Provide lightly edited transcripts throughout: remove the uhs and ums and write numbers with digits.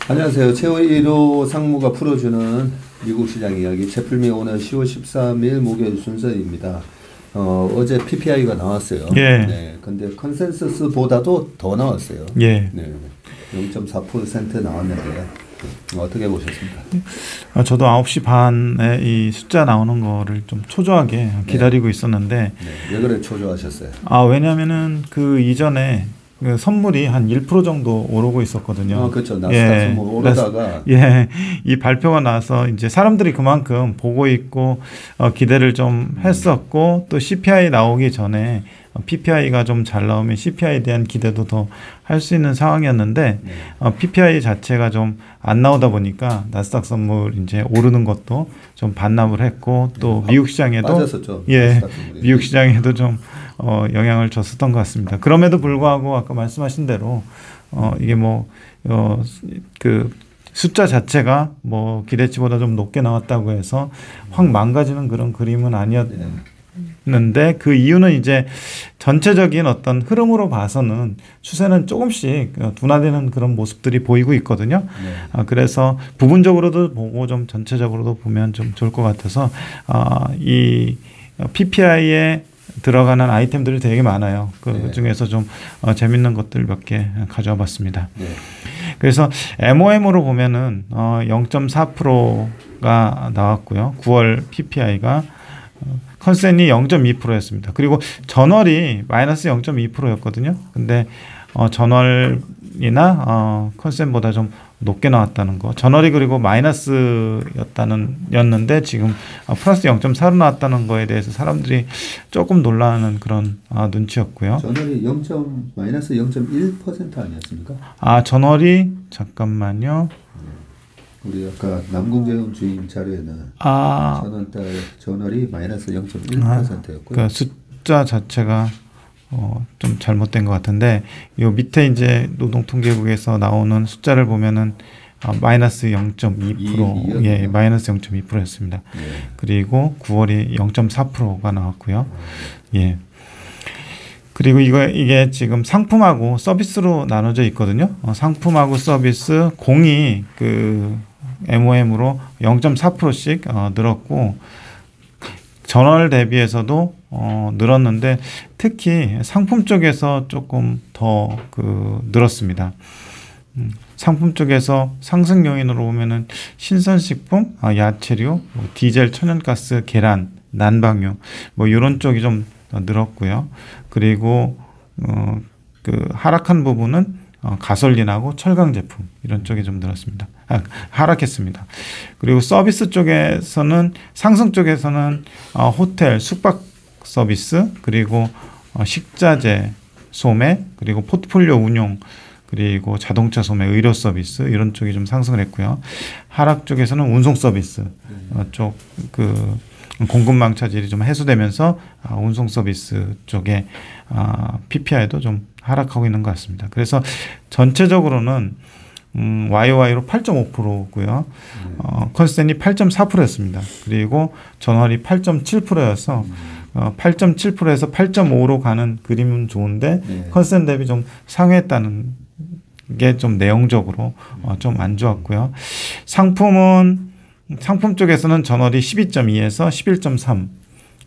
안녕하세요. 최호1호 상무가 풀어주는 미국 시장 이야기 제풀미 오늘 10월 13일 목요일 순서입니다. 어제 PPI가 나왔어요. 예. 네, 근데 컨센서스보다도 더 나왔어요. 예. 네, 0.4% 나왔는데 어떻게 보셨습니까? 저도 9시 반에 이 숫자 나오는 거를 좀 초조하게 기다리고 있었는데 네, 왜 그래 초조하셨어요? 왜냐면은 그 이전에 그 선물이 한 1% 정도 오르고 있었거든요. 그렇죠. 나스닥 선물 오르다가 이 발표가 나서 이제 사람들이 그만큼 보고 있고 기대를 좀 했었고 또 CPI 나오기 전에 PPI가 좀 잘 나오면 CPI에 대한 기대도 더 할 수 있는 상황이었는데 PPI 자체가 좀 안 나오다 보니까 나스닥 선물 이제 오르는 것도 좀 반납을 했고 또 미국 시장에도 빠졌었죠. 미국 시장에도 좀 영향을 줬었던 것 같습니다. 그럼에도 불구하고 아까 말씀하신 대로 이게 그 숫자 자체가 뭐 기대치보다 좀 높게 나왔다고 해서 확 망가지는 그런 그림은 아니었는데 그 이유는 이제 전체적인 어떤 흐름으로 봐서는 추세는 조금씩 둔화되는 그런 모습들이 보이고 있거든요. 그래서 부분적으로도 보고 좀 전체적으로도 보면 좀 좋을 것 같아서 이 PPI에 들어가는 아이템들이 되게 많아요. 그 중에서 좀 재밌는 것들 몇 개 가져와 봤습니다. 그래서 MOM으로 보면은 0.4%가 나왔고요. 9월 PPI가 컨센이 0.2%였습니다. 그리고 전월이 마이너스 0.2%였거든요. 근데 전월이나 컨센보다 좀 높게 나왔다는 거. 전월이 그리고 마이너스였는데 지금 플러스 0.4로 나왔다는 거에 대해서 사람들이 조금 놀라는 그런 눈치였고요. 전월이 마이너스 0.1% 아니었습니까? 전월이 잠깐만요. 우리 아까 남궁재훈 주임 자료에는 전월이 마이너스 0.1%였고요. 그 숫자 자체가 좀 잘못된 것 같은데 요 밑에 이제 노동통계국에서 나오는 숫자를 보면은 마이너스 0.2%, 마이너스 0.2%였습니다. 그리고 9월이 0.4%가 나왔고요. 그리고 이게 지금 상품하고 서비스로 나눠져 있거든요. 상품하고 서비스 공이 그 MOM으로 0.4%씩 늘었고 전월 대비해서도 늘었는데 특히 상품 쪽에서 조금 더 늘었습니다. 상품 쪽에서 상승 요인으로 보면은 신선식품, 야채류, 디젤, 천연가스, 계란, 난방유 이런 쪽이 좀 늘었고요. 그리고 그 하락한 부분은 가솔린하고 철강 제품 이런 쪽이 좀 늘었습니다. 하락했습니다. 그리고 서비스 쪽에서는 상승 쪽에서는 호텔, 숙박 서비스 그리고 식자재 소매 그리고 포트폴리오 운용 그리고 자동차 소매, 의료 서비스 이런 쪽이 좀 상승을 했고요. 하락 쪽에서는 운송 서비스 쪽 공급망 차질이 좀 해소되면서 운송 서비스 쪽에 PPI도 좀 하락하고 있는 것 같습니다. 그래서 전체적으로는 YOY로 8.5%고요. 컨센이 8.4%였습니다. 그리고 전월이 8.7%여서 8.7%에서 8.5로 가는 그림은 좋은데 컨센 대비 좀 상회했다는 게 좀 내용적으로 좀 안 좋았고요. 상품 쪽에서는 전월이 12.2에서 11.3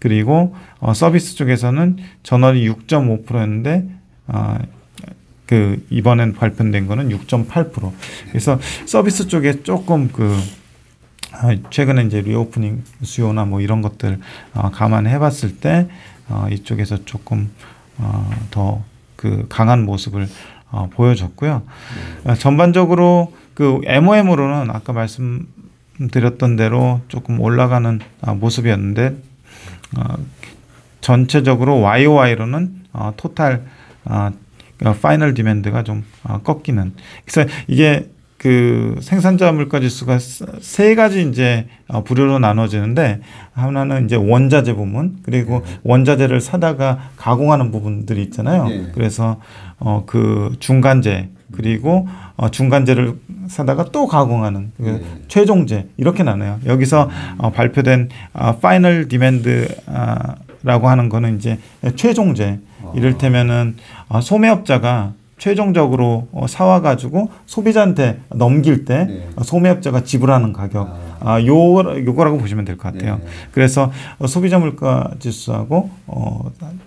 그리고 서비스 쪽에서는 전월이 6.5%였는데 이번엔 발표된 거는 6.8%. 그래서 서비스 쪽에 조금 최근에 이제 리오프닝 수요나 이런 것들 감안해 봤을 때 이쪽에서 조금 더 강한 모습을 보여줬고요. 전반적으로 MOM으로는 아까 말씀드렸던 대로 조금 올라가는 모습이었는데 전체적으로 YOY로는 토탈 파이널 디맨드가 좀 꺾이는. 그래서 이게 생산자 물가 지수가 세 가지 이제 부류로 나눠지는데 하나는 이제 원자재 부분 그리고 원자재를 사다가 가공하는 부분들이 있잖아요. 그래서 중간재 그리고 중간재를 사다가 또 가공하는 최종재 이렇게 나눠요. 여기서 발표된 파이널 디맨드라고 하는 거는 이제 최종재 이를테면은 소매업자가 최종적으로 사와가지고 소비자한테 넘길 때 네. 소매업자가 지불하는 가격 요거라고 보시면 될 것 같아요. 네. 그래서 소비자 물가 지수하고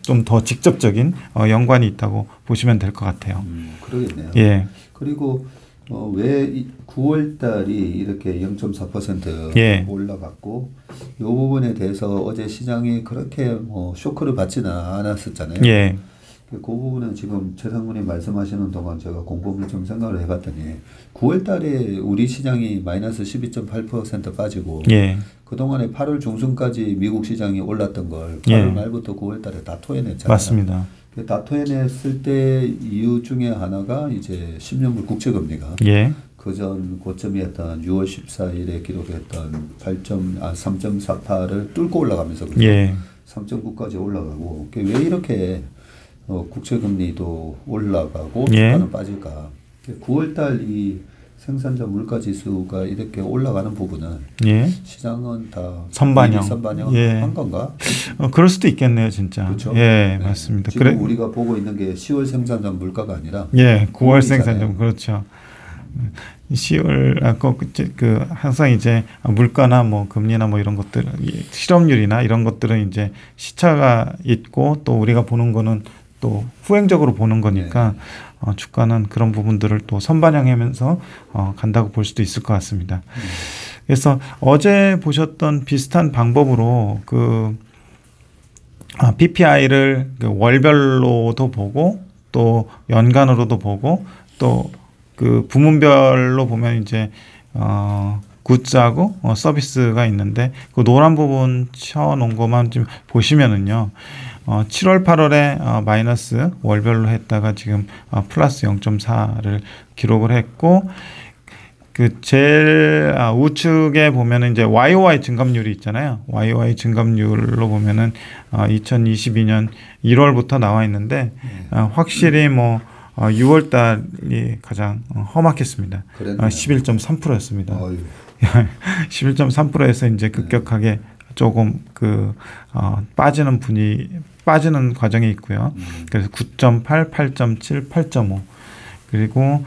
좀 더 직접적인 연관이 있다고 보시면 될 것 같아요. 그러겠네요. 예. 그리고 왜 9월 달이 이렇게 0.4% 예. 올라갔고 이 부분에 대해서 어제 시장이 그렇게 쇼크를 받지는 않았었잖아요. 예. 그 부분은 지금 최상무님 말씀하시는 동안 제가 곰곰이 좀 생각을 해봤더니 9월 달에 우리 시장이 마이너스 12.8% 빠지고 예. 그동안에 8월 중순까지 미국 시장이 올랐던 걸 8월 예. 말부터 9월 달에 다 토해냈잖아요. 맞습니다. 다 토해냈을 때 이유 중에 하나가 이제 10년물 국채금리가 예. 그전 고점이었던 6월 14일에 기록했던 3.48을 뚫고 올라가면서 예. 3.9까지 올라가고 왜 이렇게 국채금리도 올라가고 예. 주가는 빠질까? 9월달 이 생산자 물가지수가 이렇게 올라가는 부분은 예. 시장은 다 선반영. 예. 한 건가? 그럴 수도 있겠네요, 진짜. 그렇죠? 예, 네. 맞습니다. 지금 우리가 보고 있는 게 10월 생산자 물가가 아니라 예, 9월 9월이잖아요. 생산점 그렇죠. 10월 아까 그 항상 이제 물가나 뭐 금리나 뭐 이런 것들 실업률이나 이런 것들은 이제 시차가 있고 또 우리가 보는 거는 또 후행적으로 보는 거니까 주가는 그런 부분들을 또 선반영하면서 간다고 볼 수도 있을 것 같습니다. 그래서 어제 보셨던 비슷한 방법으로 그 PPI를 월별로도 보고 또 연간으로도 보고 또 그 부문별로 보면 이제 굿즈하고 서비스가 있는데 그 노란 부분 쳐놓은 것만 좀 보시면은요. 7월, 8월에 마이너스 월별로 했다가 지금 플러스 0.4를 기록을 했고 그 제일 우측에 보면은 이제 YOY 증감률이 있잖아요. YOY 증감률로 보면은 2022년 1월부터 나와 있는데 확실히 뭐 6월 달이 가장 험악했습니다. 11.3%였습니다. 11.3%에서 이제 급격하게 조금 빠지는 과정이 있고요. 그래서 9.8, 8.7, 8.5 그리고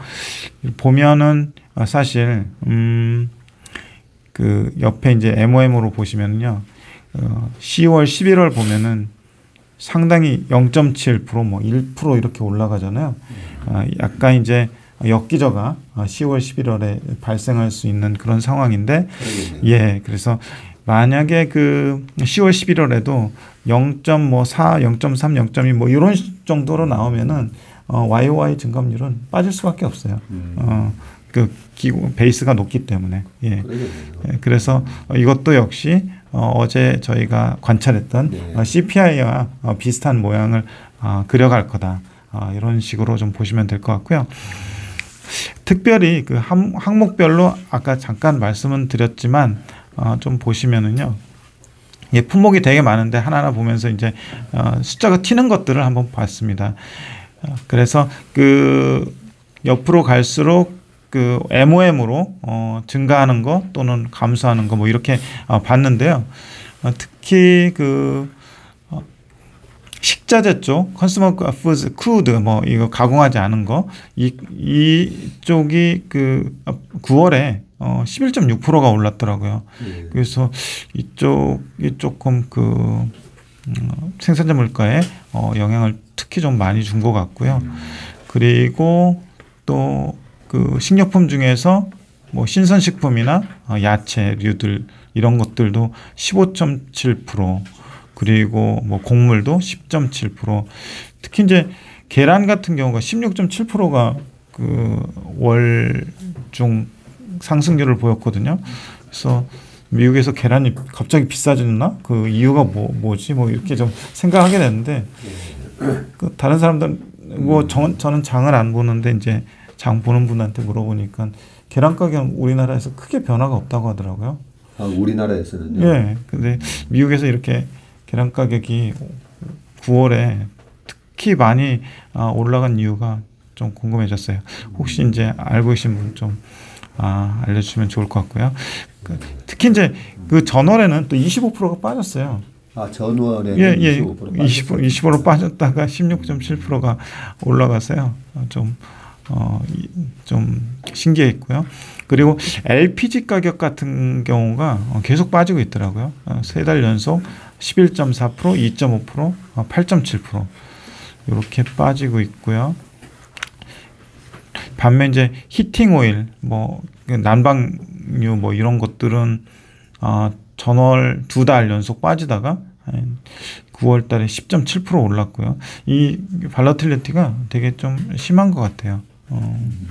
보면은 사실 그 옆에 이제 MOM으로 보시면요, 10월, 11월 보면은 상당히 0.7%, 뭐 1% 이렇게 올라가잖아요. 약간 이제 엽기저가 10월, 11월에 발생할 수 있는 그런 상황인데, 예, 그래서 만약에 그 10월, 11월에도 0.4, 0.3, 0.2 뭐 이런 정도로 나오면은 YOY 증감률은 빠질 수밖에 없어요. 그 베이스가 높기 때문에. 예. 그래서 이것도 역시 어제 저희가 관찰했던 CPI와 비슷한 모양을 그려갈 거다. 이런 식으로 좀 보시면 될 것 같고요. 특별히 그 항목별로 아까 잠깐 말씀은 드렸지만 좀 보시면은요. 예, 품목이 되게 많은데 하나하나 보면서 이제 숫자가 튀는 것들을 한번 봤습니다. 그래서 그 옆으로 갈수록 그 MOM으로 증가하는 거 또는 감소하는 거 뭐 이렇게 봤는데요. 특히 그 식자재 쪽, 컨슈머 푸드, 크루드 뭐 이거 가공하지 않은 거 이쪽이 그 9월에 11.6%가 올랐더라고요. 그래서 이쪽이 조금 그 생산자 물가에 영향을 특히 좀 많이 준 것 같고요. 그리고 또 그 식료품 중에서 뭐 신선식품이나 야채류들 이런 것들도 15.7% 그리고 뭐 곡물도 10.7% 특히 이제 계란 같은 경우가 16.7%가 그 월중 상승률을 보였거든요. 그래서 미국에서 계란이 갑자기 비싸졌나? 그 이유가 뭐지? 뭐 이렇게 좀 생각하게 되는데 그 다른 사람들은 뭐 저는 장을 안 보는데 이제 장 보는 분한테 물어보니까 계란 가격은 우리나라에서 크게 변화가 없다고 하더라고요. 우리나라에서는요? 예. 근데 미국에서 이렇게 계란 가격이 9월에 특히 많이 올라간 이유가 좀 궁금해졌어요. 혹시 이제 알고 계신 분 좀 알려주시면 좋을 것 같고요. 특히 이제 그 전월에는 또 25%가 빠졌어요. 전월에는 예, 예, 25% 20% 빠졌다가 16.7%가 올라가서요. 좀 신기했고요. 그리고 LPG 가격 같은 경우가 계속 빠지고 있더라고요. 3달 연속 11.4%, 2.5%, 8.7% 이렇게 빠지고 있고요. 반면 이제 히팅 오일, 뭐 난방유 뭐 이런 것들은 전월 2달 연속 빠지다가 9월 달에 10.7% 올랐고요. 이 발러틸리티가 되게 좀 심한 것 같아요.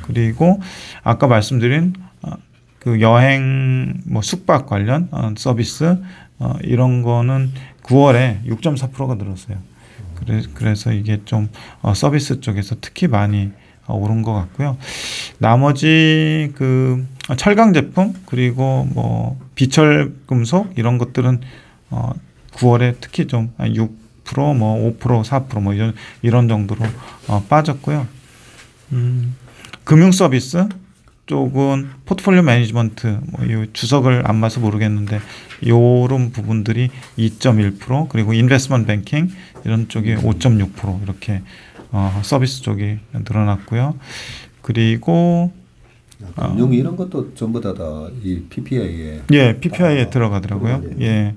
그리고 아까 말씀드린 그 여행 뭐 숙박 관련 서비스 이런 거는 9월에 6.4%가 늘었어요. 그래서 이게 좀 서비스 쪽에서 특히 많이 오른 것 같고요. 나머지 그 철강 제품 그리고 뭐 비철 금속 이런 것들은 9월에 특히 좀 6%, 뭐 5%, 4% 뭐 이런 정도로 빠졌고요. 금융 서비스 쪽은 포트폴리오 매니지먼트 뭐 이 주석을 안 봐서 모르겠는데 이런 부분들이 2.1% 그리고 인베스트먼트 뱅킹 이런 쪽이 5.6% 이렇게 서비스 쪽이 늘어났고요. 그리고 금융 이런 것도 전부 다 이 PPI에 PPI에 들어가더라고요. 예.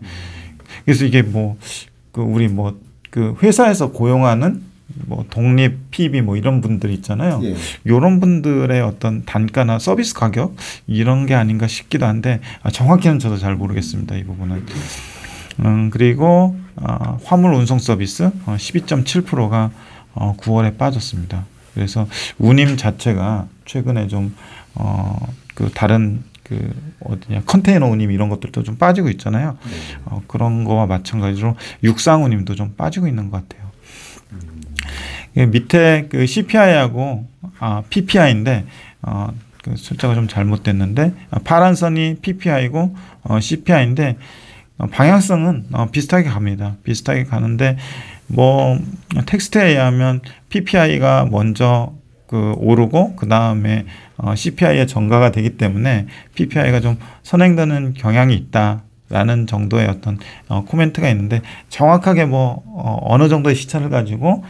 그래서 이게 뭐 그 우리 뭐 그 회사에서 고용하는 뭐 독립 PB 뭐 이런 분들 있잖아요. 이런 분들의 어떤 단가나 서비스 가격 이런 게 아닌가 싶기도 한데 정확히는 저도 잘 모르겠습니다. 이 부분은. 그리고 화물 운송 서비스 12.7%가 9월에 빠졌습니다. 그래서 운임 자체가 최근에 좀 그 다른 그 어디냐 컨테이너 운임 이런 것들도 좀 빠지고 있잖아요. 그런 거와 마찬가지로 육상 운임도 좀 빠지고 있는 것 같아요. 밑에 그 CPI하고 PPI인데 그 숫자가 좀 잘못됐는데 파란 선이 PPI고 CPI인데 방향성은 비슷하게 갑니다. 비슷하게 가는데 뭐 텍스트에 의하면 PPI가 먼저 그 오르고 그 다음에 CPI에 전가가 되기 때문에 PPI가 좀 선행되는 경향이 있다라는 정도의 어떤 코멘트가 있는데 정확하게 뭐 어느 정도의 시차를 가지고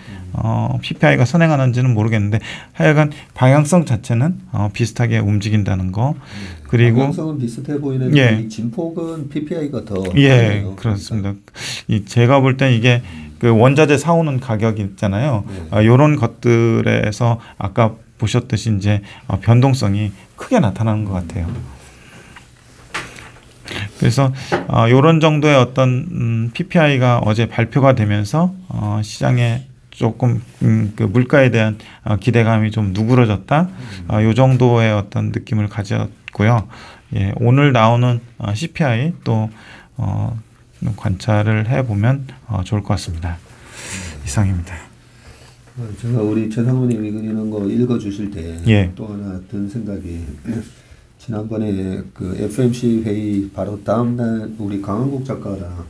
PPI가 선행하는지는 모르겠는데 하여간 방향성 자체는 비슷하게 움직인다는 거. 그리고 방향성은 비슷해 보이는데 이 진폭은 PPI가 더 예, 그렇습니다. 제가 볼 땐 이게 그 원자재 사오는 가격 있잖아요. 이런 것들에서 아까 보셨듯이 이제 변동성이 크게 나타나는 것 같아요. 그래서 이런 정도의 어떤 PPI가 어제 발표가 되면서 시장에 조금 그 물가에 대한 기대감이 좀 누그러졌다. 이 정도의 어떤 느낌을 가졌고요. 예, 오늘 나오는 CPI 또 관찰을 해보면 좋을 것 같습니다. 이상입니다. 제가 우리 최 사모님이 이런 거 읽어주실 때 또 하나 든 생각이 지난번에 그 FMC 회의 바로 다음날 우리 강한국 작가랑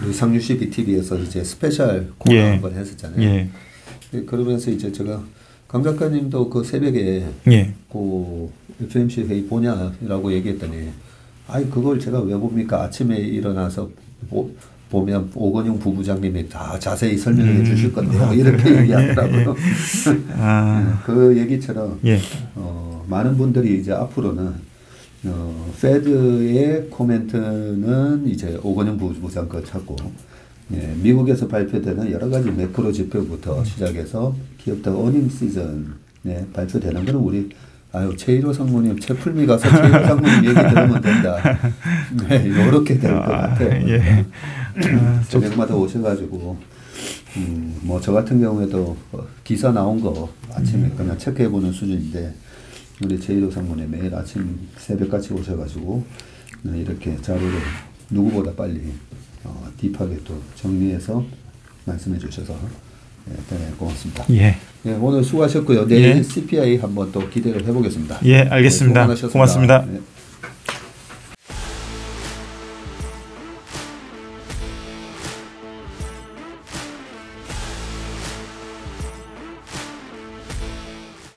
우리 상주시 BTV에서 이제 스페셜 코너 한번 했었잖아요. 그러면서 이제 제가 강 작가님도 그 새벽에 그 FMC 회의 보냐라고 얘기했더니 그걸 제가 왜 봅니까? 아침에 일어나서 보면 오건영 부부장님이 다 자세히 설명해 주실 건데요. 이렇게 얘기하더라고요. 그 얘기처럼 많은 분들이 이제 앞으로는 페드의 코멘트는 이제 오건영 부부장 거 찾고 미국에서 발표되는 여러 가지 매크로 지표부터 시작해서 기업들 어닝 시즌에 발표되는 거는 우리 최일호 상무님, 최풀미 가서 최일호 상무님 얘기 들으면 된다. 이렇게 될 것 같아요. 저녁마다 오셔가지고 뭐 저 같은 경우에도 기사 나온 거 아침에 그냥 체크해보는 수준인데 우리 최일호 상무님 매일 아침 새벽같이 오셔가지고 이렇게 자료를 누구보다 빨리 딥하게 또 정리해서 말씀해 주셔서 고맙습니다. 오늘 수고하셨고요. 내일 CPI 한번 또 기대를 해보겠습니다. 알겠습니다. 고맙습니다.